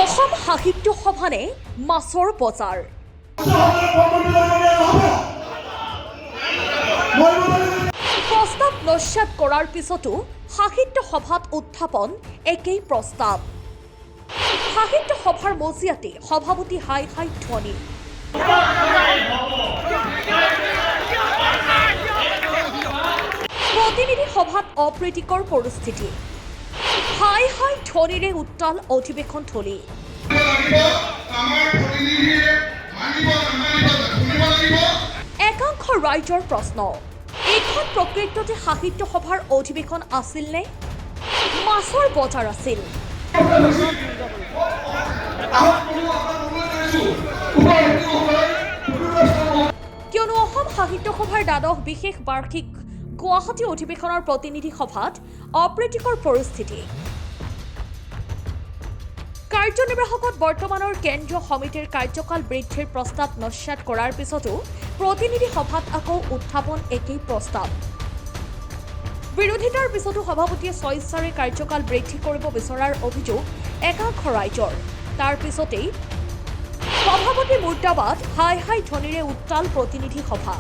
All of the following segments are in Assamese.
অসম সাহিত্য সভানে মাছৰ বজাৰ। প্ৰস্তাৱ নস্যাৎ কৰাৰ পিছতো সাহিত্য সভাত উত্থাপন একেই প্ৰস্তাৱ। সাহিত্য সভাৰ মজিয়াতে সভাপতি হাই হাই ধ্বনি। প্ৰতিনিধি সভাত অপ্ৰীতিকৰ পৰিস্থিতি। হাই হাই ধ্বনিৰে উত্তাল অধিৱেশন থলী। একাংশ ৰাইজৰ প্ৰশ্ন, এইখন প্ৰকৃততে সাহিত্য সভাৰ অধিৱেশন আছিল নে মাছৰ বজাৰ আছিল? কিয়নো অসম সাহিত্য সভাৰ দ্বাদশ বিশেষ বাৰ্ষিক গুৱাহাটী অধিৱেশনৰ প্ৰতিনিধি সভাত অপ্ৰীতিকৰ পৰিস্থিতি। কাৰ্যনিৰ্বাহকত বৰ্তমানৰ কেন্দ্ৰীয় সমিতিৰ কাৰ্যকাল বৃদ্ধিৰ প্ৰস্তাৱ নস্যাৎ কৰাৰ পিছতো প্ৰতিনিধি সভাত আকৌ উত্থাপন একেই প্ৰস্তাৱ। বিৰোধিতাৰ পিছতো সভাপতিয়ে স্বেচ্ছাৰে কাৰ্যকাল বৃদ্ধি কৰিব বিচৰাৰ অভিযোগ একাংশ ৰাইজৰ। তাৰ পিছতেই সভাপতি মুৰ্দাবাদ হাই হাই ধ্বনিৰে উত্তাল প্ৰতিনিধি সভা।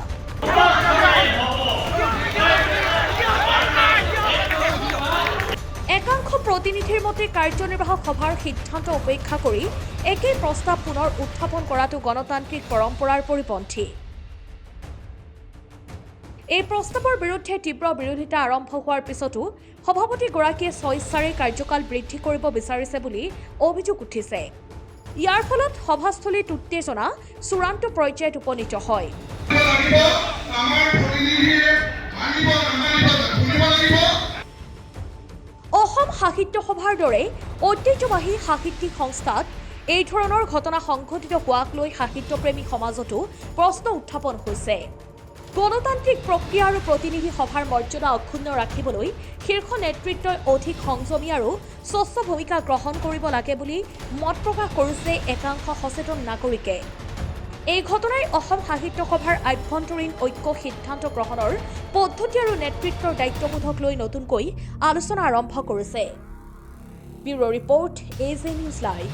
একাংশ প্ৰতিনিধিৰ মতে কাৰ্যনিৰ্বাহক সভাৰ সিদ্ধান্ত উপেক্ষা কৰি একেই প্ৰস্তাৱ পুনৰ উত্থাপন কৰাটো গণতান্ত্ৰিক পৰম্পৰাৰ পৰিপন্থী। এই প্ৰস্তাৱৰ বিৰুদ্ধে তীব্ৰ বিৰোধিতা আৰম্ভ হোৱাৰ পিছতো সভাপতিগৰাকীয়ে স্বেচ্ছাৰে কাৰ্যকাল বৃদ্ধি কৰিব বিচাৰিছে বুলি অভিযোগ উঠিছে। ইয়াৰ ফলত সভাস্থলীত উত্তেজনা চূড়ান্ত পৰ্যায়ত উপনীত হয়। অসম সাহিত্য সভাৰ দৰে ঐতিহ্যবাহী সাহিত্যিক সংস্থাত এই ধৰণৰ ঘটনা সংঘটিত হোৱাক লৈ সাহিত্যপ্ৰেমী সমাজতো প্ৰশ্ন উত্থাপন হৈছে। গণতান্ত্ৰিক প্ৰক্ৰিয়া আৰু প্ৰতিনিধি সভাৰ মৰ্যাদা অক্ষুণ্ণ ৰাখিবলৈ শীৰ্ষ নেতৃত্বই অধিক সংযমী আৰু স্বচ্ছ ভূমিকা গ্ৰহণ কৰিব লাগে বুলি মত প্ৰকাশ কৰিছে একাংশ সচেতন নাগৰিকে। এই ঘটনাই অসম সাহিত্য সভাৰ আভ্যন্তৰীণ ঐক্য সিদ্ধান্ত গ্ৰহণৰ পদ্ধতি আৰু নেতৃত্বৰ দায়িত্ববোধক লৈ নতুনকৈ আলোচনা আৰম্ভ কৰিছে। Bureau' report, AJ news live.